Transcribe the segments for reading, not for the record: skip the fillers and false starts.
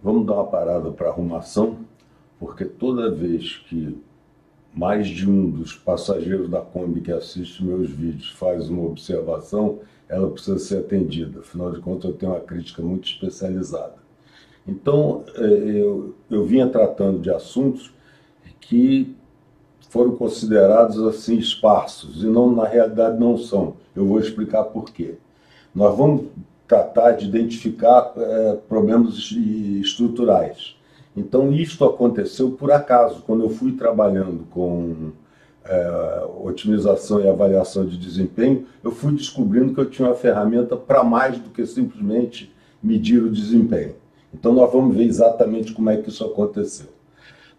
Vamos dar uma parada para arrumação, porque toda vez que mais de um dos passageiros da Kombi que assiste meus vídeos faz uma observação, ela precisa ser atendida. Afinal de contas, eu tenho uma crítica muito especializada. Então, eu vinha tratando de assuntos que foram considerados assim esparsos, e não, na realidade não são. Eu vou explicar por quê. Nós vamos tratar de identificar problemas estruturais. Então, isto aconteceu por acaso, quando eu fui trabalhando com otimização e avaliação de desempenho, eu fui descobrindo que eu tinha uma ferramenta para mais do que simplesmente medir o desempenho. Então, nós vamos ver exatamente como é que isso aconteceu.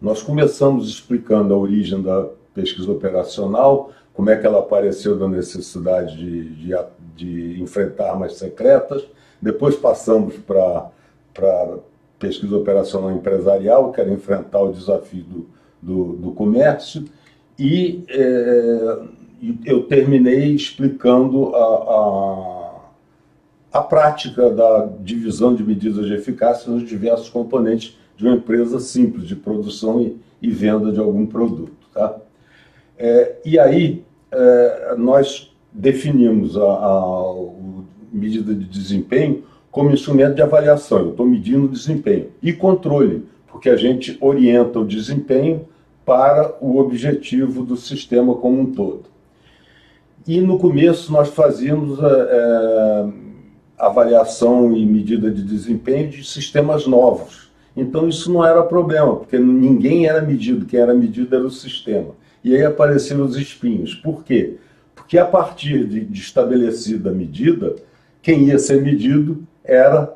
Nós começamos explicando a origem da pesquisa operacional, como é que ela apareceu da necessidade de enfrentar armas secretas. Depois passamos para pesquisa operacional empresarial, que era enfrentar o desafio do comércio, e eu terminei explicando a prática da divisão de medidas de eficácia nos diversos componentes de uma empresa simples de produção e venda de algum produto. Tá? E aí nós definimos a medida de desempenho como instrumento de avaliação. Eu estou medindo o desempenho. E controle, porque a gente orienta o desempenho para o objetivo do sistema como um todo. E no começo nós fazíamos avaliação e medida de desempenho de sistemas novos. Então isso não era problema, porque ninguém era medido, quem era medido era o sistema. E aí apareceram os espinhos. Por quê? Porque a partir de estabelecida a medida, quem ia ser medido era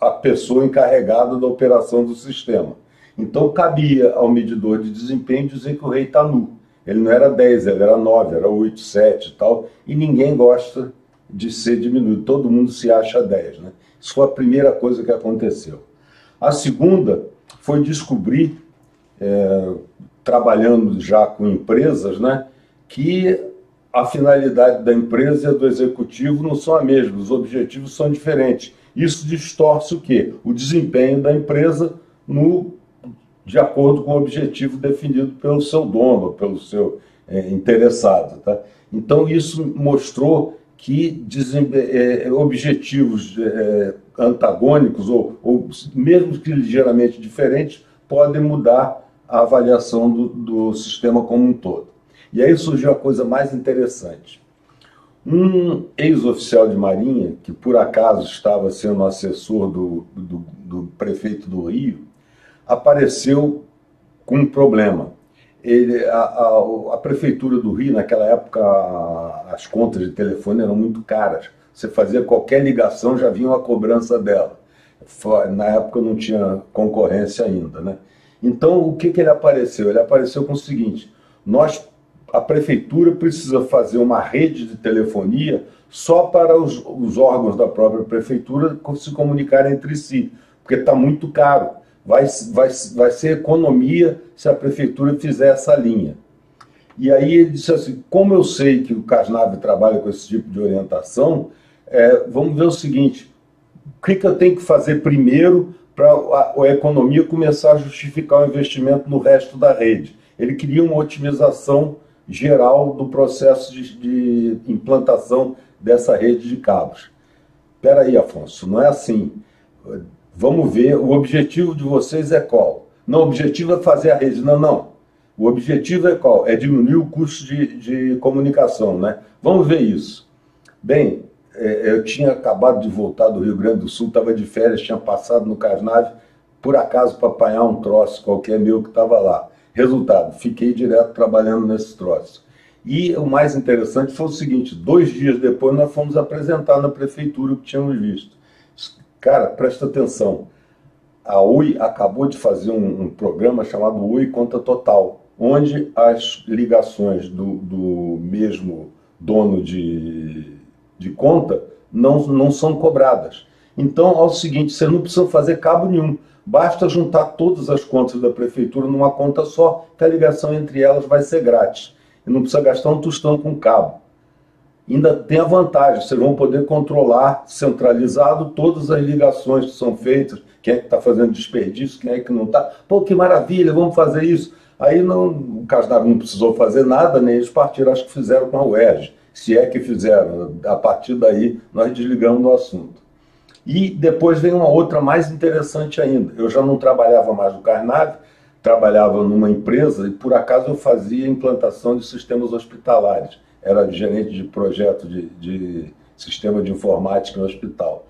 a pessoa encarregada da operação do sistema. Então cabia ao medidor de desempenho dizer que o rei está nu. Ele não era 10, ele era 9, era 8, 7 e tal, e ninguém gosta de ser diminuído, todo mundo se acha 10. Né? Isso foi a primeira coisa que aconteceu. A segunda foi descobrir, trabalhando já com empresas, né, que a finalidade da empresa e do executivo não são a mesma, os objetivos são diferentes. Isso distorce o quê? O desempenho da empresa de acordo com o objetivo definido pelo seu dono, pelo seu interessado. Tá? Então isso mostrou que objetivos antagônicos, ou mesmo que ligeiramente diferentes, podem mudar a avaliação do sistema como um todo. E aí surgiu a coisa mais interessante. Um ex-oficial de Marinha, que por acaso estava sendo assessor do prefeito do Rio, apareceu com um problema. A prefeitura do Rio, naquela época, as contas de telefone eram muito caras. Você fazia qualquer ligação, já vinha uma cobrança dela. Na época não tinha concorrência ainda, né? Então, o que ele apareceu? Ele apareceu com o seguinte: a prefeitura precisa fazer uma rede de telefonia só para os órgãos da própria prefeitura se comunicarem entre si, porque está muito caro. Vai ser economia se a prefeitura fizer essa linha. E aí ele disse assim: como eu sei que o CASNAV trabalha com esse tipo de orientação, vamos ver o seguinte: o que eu tenho que fazer primeiro para a economia começar a justificar o investimento no resto da rede? Ele queria uma otimização geral do processo de implantação dessa rede de cabos. Espera aí, Afonso, não é assim. Vamos ver, o objetivo de vocês é qual? Não, o objetivo é fazer a rede. Não. O objetivo é qual? É diminuir o custo de comunicação, né? Vamos ver isso. Bem, eu tinha acabado de voltar do Rio Grande do Sul, estava de férias, tinha passado no CASNAV, por acaso para apanhar um troço qualquer meu que estava lá. Resultado, fiquei direto trabalhando nesse troço. E o mais interessante foi o seguinte: 2 dias depois nós fomos apresentar na prefeitura o que tínhamos visto. Cara, presta atenção, a Oi acabou de fazer um programa chamado Oi Conta Total, onde as ligações do mesmo dono de conta não são cobradas. Então, é o seguinte: você não precisa fazer cabo nenhum, basta juntar todas as contas da prefeitura numa conta só, que a ligação entre elas vai ser grátis. E não precisa gastar um tostão com cabo. Ainda tem a vantagem, vocês vão poder controlar centralizado todas as ligações que são feitas, quem é que está fazendo desperdício, quem é que não está. Pô, que maravilha, vamos fazer isso. Aí não, o Casnaro não precisou fazer nada, nem eles partiram, acho que fizeram com a UERJ, se é que fizeram. A partir daí, nós desligamos do assunto. E depois vem uma outra mais interessante ainda. Eu já não trabalhava mais no Carnave, trabalhava numa empresa e, por acaso, eu fazia implantação de sistemas hospitalares. Era gerente de projeto de sistema de informática no hospital.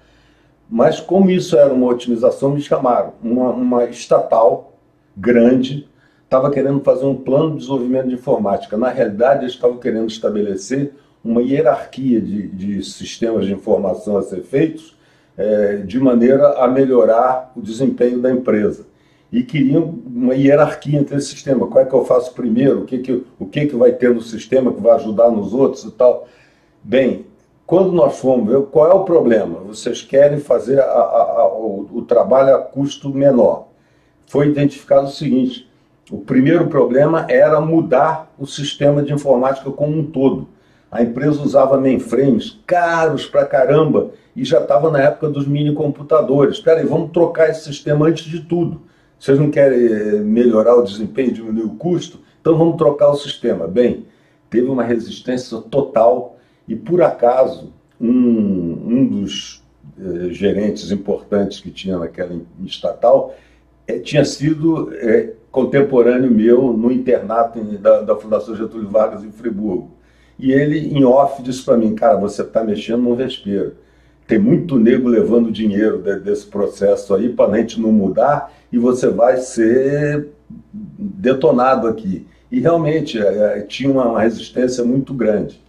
Mas, como isso era uma otimização, me chamaram. Uma estatal grande estava querendo fazer um plano de desenvolvimento de informática. Na realidade, eles estavam querendo estabelecer uma hierarquia de sistemas de informação a ser feitos, de maneira a melhorar o desempenho da empresa. E queriam uma hierarquia entre esse sistema. Qual é que eu faço primeiro? O que vai ter no sistema que vai ajudar nos outros e tal? Bem, quando nós fomos ver qual é o problema, vocês querem fazer o trabalho a custo menor. Foi identificado o seguinte: o primeiro problema era mudar o sistema de informática como um todo. A empresa usava mainframes caros pra caramba e já estava na época dos mini-computadores. Espera aí, vamos trocar esse sistema antes de tudo. Vocês não querem melhorar o desempenho, diminuir o custo? Então vamos trocar o sistema. Bem, teve uma resistência total e, por acaso, um dos gerentes importantes que tinha naquela estatal tinha sido contemporâneo meu no internato da Fundação Getúlio Vargas em Friburgo. E ele, em off, disse para mim: cara, você está mexendo num vespeiro. Tem muito nego levando dinheiro desse processo aí para a gente não mudar e você vai ser detonado aqui. E realmente tinha uma resistência muito grande.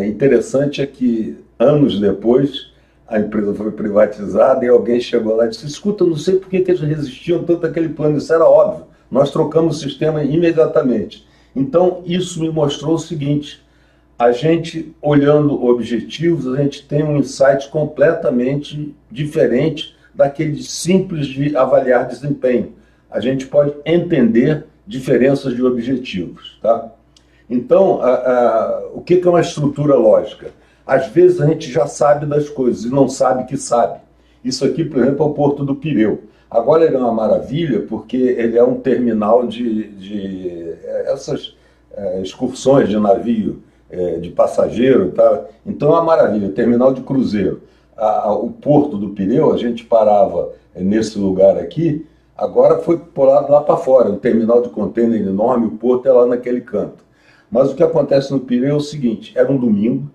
Interessante é que, anos depois, a empresa foi privatizada e alguém chegou lá e disse: escuta, não sei por que eles resistiam tanto àquele plano. Isso era óbvio, nós trocamos o sistema imediatamente. Então, isso me mostrou o seguinte: a gente, olhando objetivos, a gente tem um insight completamente diferente daquele simples de avaliar desempenho. A gente pode entender diferenças de objetivos, tá? Então, o que é uma estrutura lógica? Às vezes a gente já sabe das coisas e não sabe que sabe. Isso aqui, por exemplo, é o Porto do Pireu. Agora ele é uma maravilha porque ele é um terminal de essas excursões de navio, de passageiro, tá? Então é uma maravilha, terminal de cruzeiro. O Porto do Pireu, a gente parava nesse lugar aqui, agora foi pulado lá para fora, um terminal de contêiner enorme, o porto é lá naquele canto. Mas o que acontece no Pireu é o seguinte: era um domingo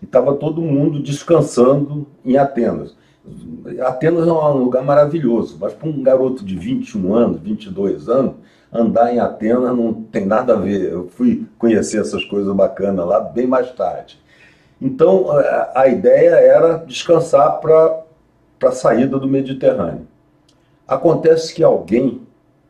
e estava todo mundo descansando em Atenas. Atenas é um lugar maravilhoso, mas para um garoto de 21 anos, 22 anos, andar em Atenas não tem nada a ver. Eu fui conhecer essas coisas bacanas lá bem mais tarde. Então, a ideia era descansar para a saída do Mediterrâneo. Acontece que alguém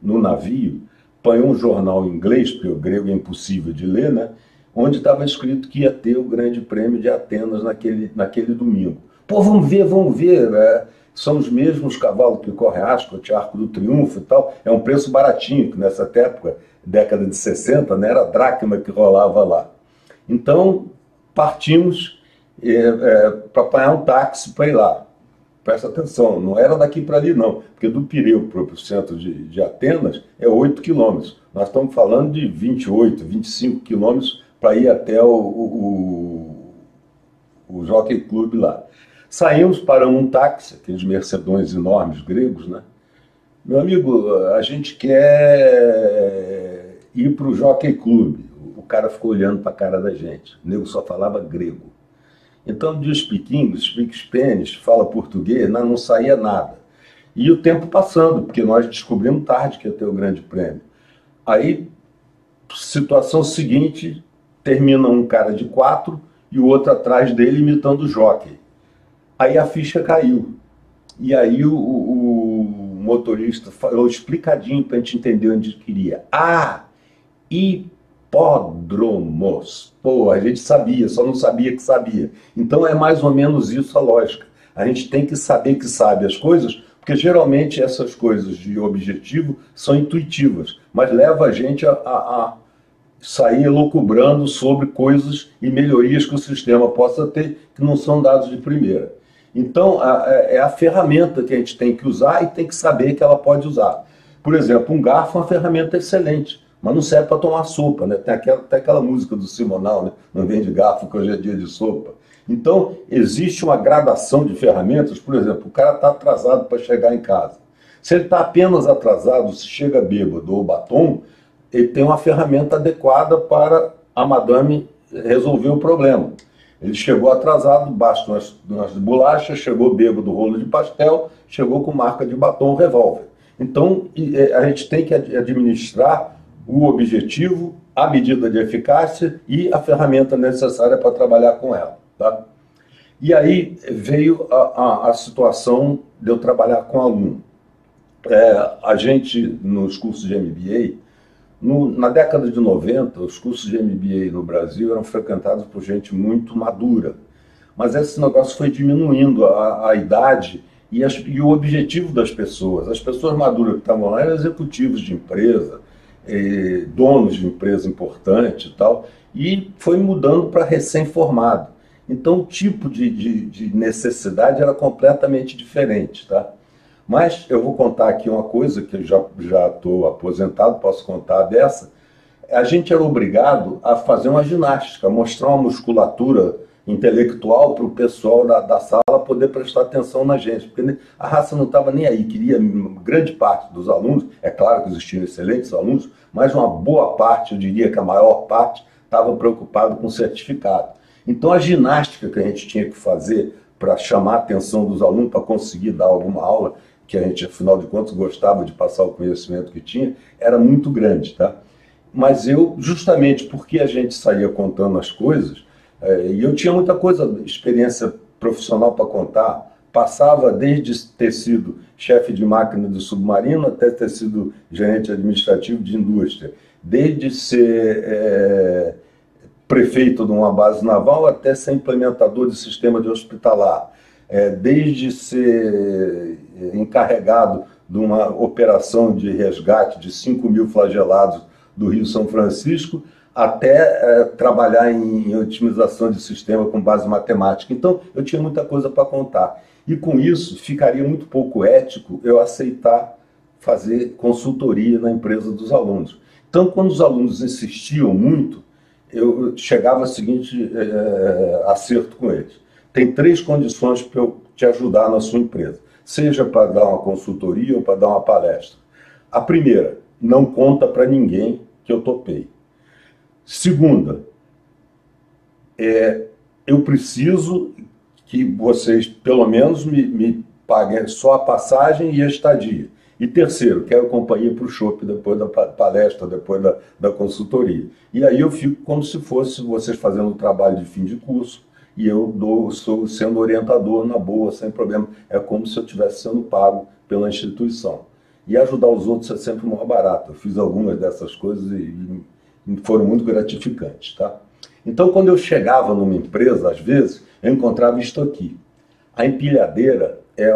no navio apanhou um jornal em inglês, porque o grego é impossível de ler, né? Onde estava escrito que ia ter o Grande Prêmio de Atenas naquele domingo. Pô, vamos ver, são os mesmos cavalos que correm Ascot, Arco do Triunfo e tal. É um preço baratinho, que nessa época, década de 60, né, era a dracma que rolava lá. Então, partimos para apanhar um táxi para ir lá. Presta atenção, não era daqui para ali não, porque do Pireu para o centro de Atenas é 8 quilômetros. Nós estamos falando de 28, 25 quilômetros para ir até o Jockey Club lá. Saímos, paramos um táxi, aqueles mercedões enormes gregos, né? Meu amigo, a gente quer ir para o Jockey Club. O cara ficou olhando para a cara da gente. O nego só falava grego. Então, do you speak English, speak Spanish, fala português, não saía nada. E o tempo passando, porque nós descobrimos tarde que ia ter o Grande Prêmio. Aí, situação seguinte, termina um cara de 4 e o outro atrás dele imitando o jockey. Aí a ficha caiu. E aí o motorista falou explicadinho para a gente entender onde queria. Hipódromos. Pô, a gente sabia, só não sabia que sabia. Então é mais ou menos isso a lógica. A gente tem que saber que sabe as coisas, porque geralmente essas coisas de objetivo são intuitivas, mas leva a gente a sair elucubrando sobre coisas e melhorias que o sistema possa ter, que não são dados de primeira. Então, é a ferramenta que a gente tem que usar e tem que saber que ela pode usar. Por exemplo, um garfo é uma ferramenta excelente, mas não serve para tomar sopa, né? Tem aquela música do Simonal, né? Não vende garfo que hoje é dia de sopa. Então, existe uma gradação de ferramentas. Por exemplo, o cara está atrasado para chegar em casa. Se ele está apenas atrasado, se chega bêbado ou batom, ele tem uma ferramenta adequada para a madame resolver o problema. Ele chegou atrasado, basta umas bolachas, chegou bêbado, rolo de pastel, chegou com marca de batom, revólver. Então, a gente tem que administrar o objetivo, a medida de eficácia e a ferramenta necessária para trabalhar com ela. Tá? E aí veio a situação de eu trabalhar com aluno. A gente, nos cursos de MBA, na década de 90, os cursos de MBA no Brasil eram frequentados por gente muito madura. Mas esse negócio foi diminuindo a idade e o objetivo das pessoas. As pessoas maduras que estavam lá eram executivos de empresa, donos de empresa importante e tal, e foi mudando para recém-formado. Então o tipo de necessidade era completamente diferente, tá? Mas eu vou contar aqui uma coisa que eu já estou aposentado, posso contar dessa. A gente era obrigado a fazer uma ginástica, mostrar uma musculatura intelectual para o pessoal da sala poder prestar atenção na gente, porque a raça não estava nem aí, queria grande parte dos alunos, é claro que existiam excelentes alunos, mas uma boa parte, eu diria que a maior parte, estava preocupado com o certificado. Então a ginástica que a gente tinha que fazer para chamar a atenção dos alunos, para conseguir dar alguma aula, que a gente, afinal de contas, gostava de passar o conhecimento que tinha, era muito grande, tá? Mas eu, justamente porque a gente saía contando as coisas, e eu tinha muita coisa, experiência profissional para contar, passava desde ter sido chefe de máquina de submarino até ter sido gerente administrativo de indústria, desde ser prefeito de uma base naval até ser implementador de sistema de hospitalar, desde ser encarregado de uma operação de resgate de 5.000 flagelados do Rio São Francisco, até trabalhar em otimização de sistema com base matemática. Então, eu tinha muita coisa para contar. E com isso, ficaria muito pouco ético eu aceitar fazer consultoria na empresa dos alunos. Então, quando os alunos insistiam muito, eu chegava ao seguinte acerto com eles. Tem 3 condições para eu te ajudar na sua empresa, seja para dar uma consultoria ou para dar uma palestra. A primeira, não conta para ninguém que eu topei. Segunda, eu preciso que vocês, pelo menos, me paguem só a passagem e a estadia. E terceiro, quero companhia para o chopp depois da palestra, depois da consultoria. E aí eu fico como se fosse vocês fazendo um trabalho de fim de curso e eu estou sendo orientador na boa, sem problema. É como se eu estivesse sendo pago pela instituição. E ajudar os outros é sempre mais barato. Eu fiz algumas dessas coisas e foram muito gratificantes, tá? Então, quando eu chegava numa empresa, às vezes, eu encontrava isto aqui. A empilhadeira é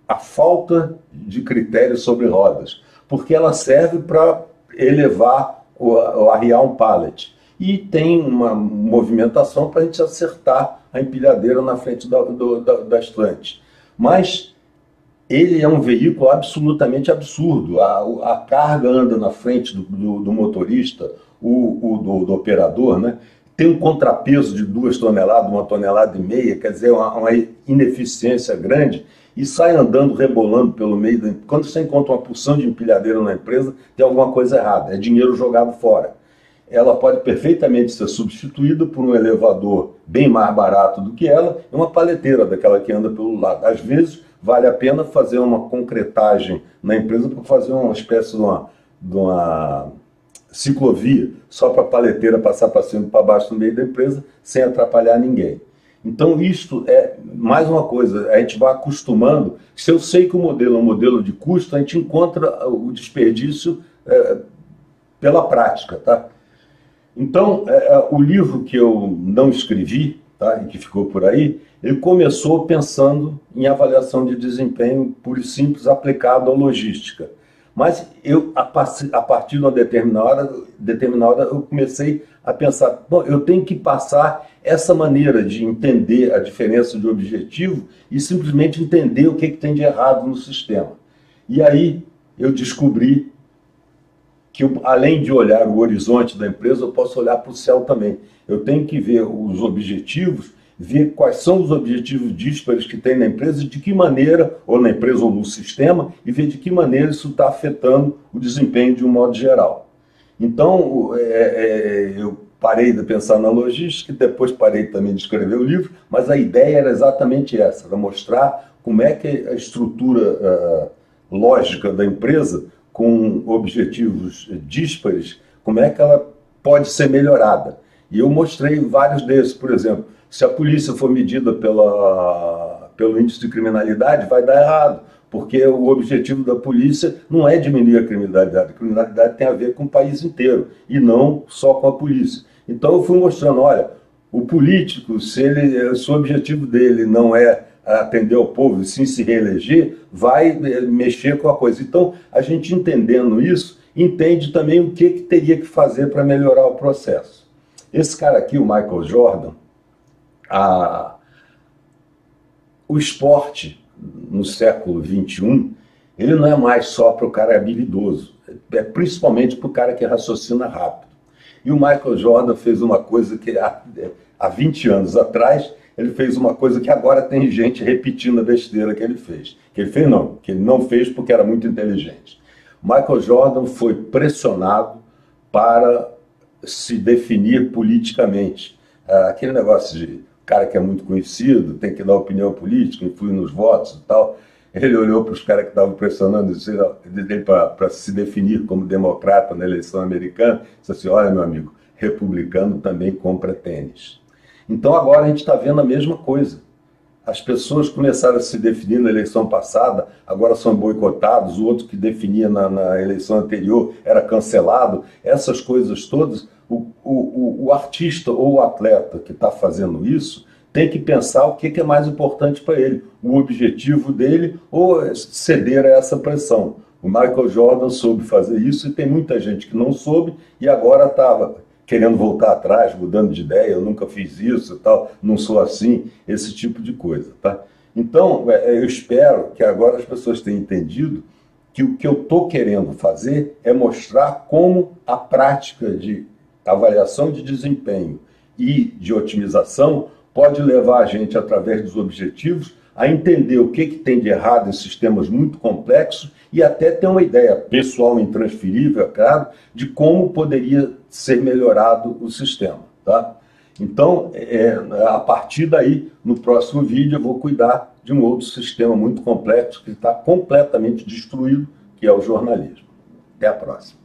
a falta de critério sobre rodas, porque ela serve para elevar ou arriar um pallet. E tem uma movimentação para a gente acertar a empilhadeira na frente da estante. Mas ele é um veículo absolutamente absurdo. A carga anda na frente do motorista, do operador, né? Tem um contrapeso de 2 toneladas, 1,5 toneladas, quer dizer, uma ineficiência grande, e sai andando, rebolando pelo meio. Quando você encontra uma porção de empilhadeira na empresa, tem alguma coisa errada, é dinheiro jogado fora. Ela pode perfeitamente ser substituída por um elevador bem mais barato do que ela e uma paleteira daquela que anda pelo lado. Às vezes, vale a pena fazer uma concretagem na empresa para fazer uma espécie de uma ciclovia, só para a paleteira passar para cima e para baixo no meio da empresa, sem atrapalhar ninguém. Então, isto é mais uma coisa, a gente vai acostumando. Se eu sei que o modelo é um modelo de custo, a gente encontra o desperdício pela prática, tá? Então, o livro que eu não escrevi, tá, e que ficou por aí, ele começou pensando em avaliação de desempenho pura e simples aplicado à logística. Mas a partir de uma determinada hora, eu comecei a pensar, bom, eu tenho que passar essa maneira de entender a diferença de objetivo e simplesmente entender o que tem de errado no sistema. E aí eu descobri que além de olhar o horizonte da empresa, eu posso olhar para o céu também. Eu tenho que ver os objetivos, ver quais são os objetivos díspares que tem na empresa e de que maneira, ou na empresa ou no sistema, e ver de que maneira isso está afetando o desempenho de um modo geral. Então, eu parei de pensar na logística, depois parei também de escrever o livro, mas a ideia era exatamente essa, era mostrar como é que a estrutura lógica da empresa, com objetivos díspares, como é que ela pode ser melhorada. E eu mostrei vários desses. Por exemplo, se a polícia for medida pelo índice de criminalidade, vai dar errado, porque o objetivo da polícia não é diminuir a criminalidade. A criminalidade tem a ver com o país inteiro, e não só com a polícia. Então eu fui mostrando, olha, o político, se o objetivo dele não é atender ao povo e sim se reeleger, vai mexer com a coisa. Então, a gente entendendo isso, entende também o que teria que fazer para melhorar o processo. Esse cara aqui, o Michael Jordan, o esporte no século XXI, ele não é mais só para o cara habilidoso, é principalmente para o cara que raciocina rápido. E o Michael Jordan fez uma coisa que há 20 anos atrás, ele fez uma coisa que agora tem gente repetindo a besteira que ele fez. Que ele não fez porque era muito inteligente. Michael Jordan foi pressionado para se definir politicamente. Aquele negócio de cara que é muito conhecido, tem que dar opinião política, influir nos votos e tal. Ele olhou para os caras que estavam pressionando ele para se definir como democrata na eleição americana e disse assim, olha, meu amigo, republicano também compra tênis. Então agora a gente está vendo a mesma coisa. As pessoas começaram a se definir na eleição passada, agora são boicotados, o outro que definia na eleição anterior era cancelado. Essas coisas todas, o artista ou o atleta que está fazendo isso tem que pensar o que é mais importante para ele, o objetivo dele ou ceder a essa pressão. O Michael Jordan soube fazer isso e tem muita gente que não soube e agora estava querendo voltar atrás, mudando de ideia, eu nunca fiz isso e tal, não sou assim, esse tipo de coisa, tá? Então, eu espero que agora as pessoas tenham entendido que o que eu estou querendo fazer é mostrar como a prática de avaliação de desempenho e de otimização pode levar a gente, através dos objetivos, a entender o que tem de errado em sistemas muito complexos e até ter uma ideia pessoal intransferível, é claro, de como poderia ser melhorado o sistema. Tá? Então, a partir daí, no próximo vídeo, eu vou cuidar de um outro sistema muito complexo que está completamente destruído, que é o jornalismo. Até a próxima.